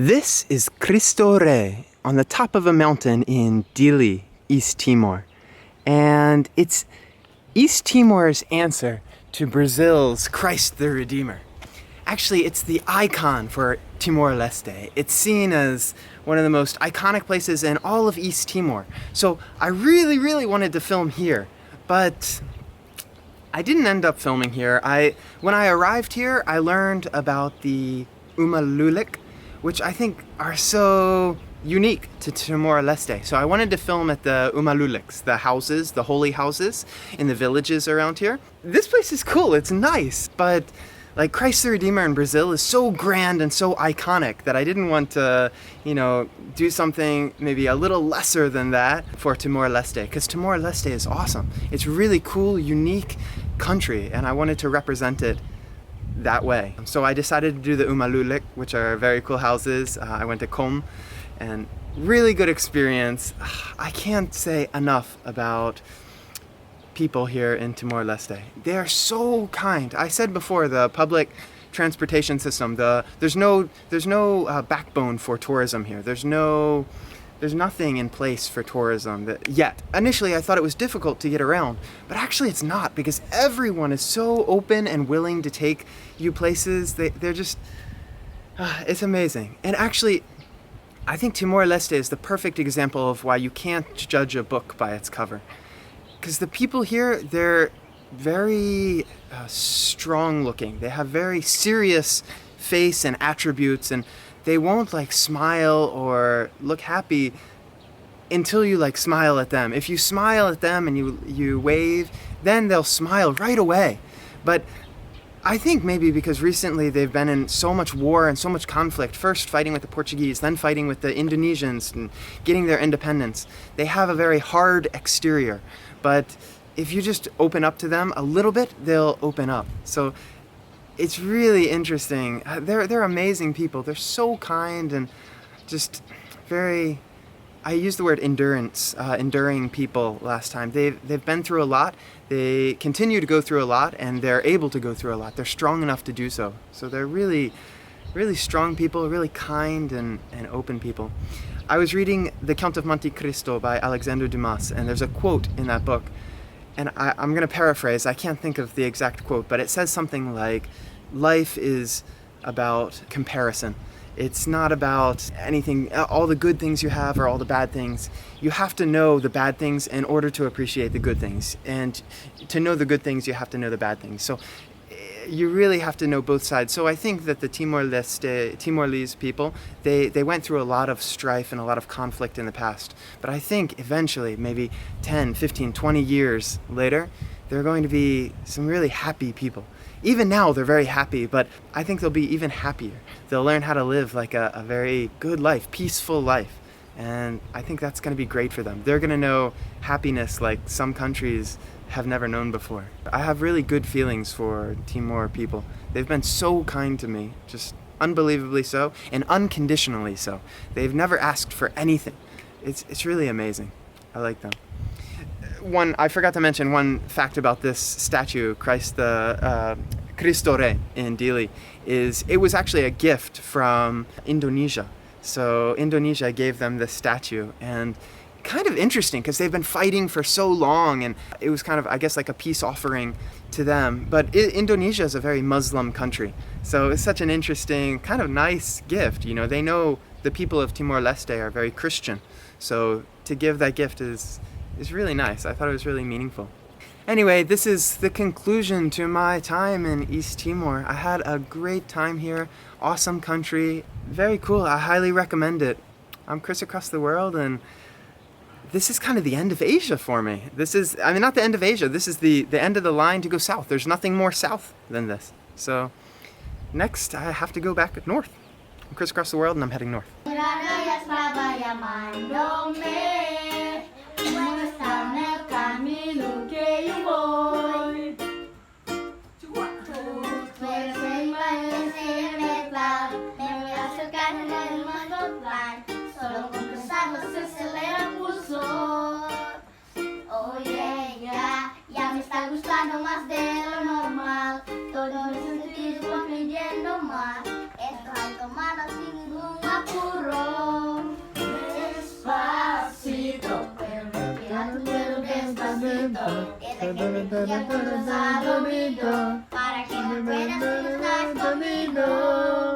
This is Cristo Rei on the top of a mountain in Dili, East Timor. And it's East Timor's answer to Brazil's Christ the Redeemer. Actually, it's the icon for Timor-Leste. It's seen as one of the most iconic places in all of East Timor. So I really wanted to film here, but I didn't end up filming here. When I arrived here, I learned about the Umalulik, which I think are so unique to Timor-Leste. So I wanted to film at the Umaluliks, the houses, the holy houses in the villages around here. This place is cool, it's nice, but like Christ the Redeemer in Brazil is so grand and so iconic that I didn't want to, do something maybe a little lesser than that for Timor-Leste, because Timor-Leste is awesome. It's a really cool, unique country, and I wanted to represent it that way. So I decided to do the Umalulik, which are very cool houses. I went to Com, and really good experience. I can't say enough about people here in Timor-Leste. They are so kind. I said before, the public transportation system, there's no backbone for tourism here. There's nothing in place for tourism yet. Initially, I thought it was difficult to get around, but actually it's not, because everyone is so open and willing to take you places. They're just, it's amazing. And actually, I think Timor-Leste is the perfect example of why you can't judge a book by its cover. Because the people here, they're very strong looking. They have very serious face and attributes, and they won't smile or look happy until you smile at them. If you smile at them and you wave, then they'll smile right away. But I think maybe because recently they've been in so much war and so much conflict, first fighting with the Portuguese, then fighting with the Indonesians and getting their independence. They have a very hard exterior, but if you just open up to them a little bit, they'll open up. So it's really interesting. They're amazing people. They're so kind and just very, I used the word enduring people last time. They've been through a lot. They continue to go through a lot, and they're able to go through a lot. They're strong enough to do so. So they're really strong people, really kind and open people. I was reading The Count of Monte Cristo by Alexandre Dumas, and there's a quote in that book, and I'm going to paraphrase. I can't think of the exact quote, but it says something like, life is about comparison. It's not about anything, all the good things you have or all the bad things. You have to know the bad things in order to appreciate the good things. And to know the good things, you have to know the bad things. So you really have to know both sides. So I think that the Timor-Leste people, they went through a lot of strife and a lot of conflict in the past. But I think eventually, maybe 10, 15, 20 years later, they're going to be some really happy people. Even now, they're very happy, but I think they'll be even happier. They'll learn how to live a very good life, peaceful life. And I think that's going to be great for them. They're going to know happiness like some countries have never known before. I have really good feelings for Timor people. They've been so kind to me, just unbelievably so, and unconditionally so. They've never asked for anything. It's really amazing. I like them. I forgot to mention one fact about this statue, Cristo Rei in Dili, is it was actually a gift from Indonesia. So Indonesia gave them this statue, and kind of interesting because they've been fighting for so long, and it was kind of, I guess, like a peace offering to them. But Indonesia is a very Muslim country, so it's such an interesting, kind of nice gift. They know the people of Timor-Leste are very Christian, so to give that gift is really nice. I thought it was really meaningful. Anyway, this is the conclusion to my time in East Timor. I had a great time here. Awesome country. Very cool. I highly recommend it. I'm Chris across the world, and this is kind of the end of Asia for me. Not the end of Asia. This is the end of the line to go south. There's nothing more south than this. So next, I have to go back north. I'm Chris across the world, and I'm heading north. Más de lo normal, todos mis sentidos van pidiendo más. Esto hay tomado sin rumbo. Es la que te guía por los al oído, para que no puedas si no estás conmigo.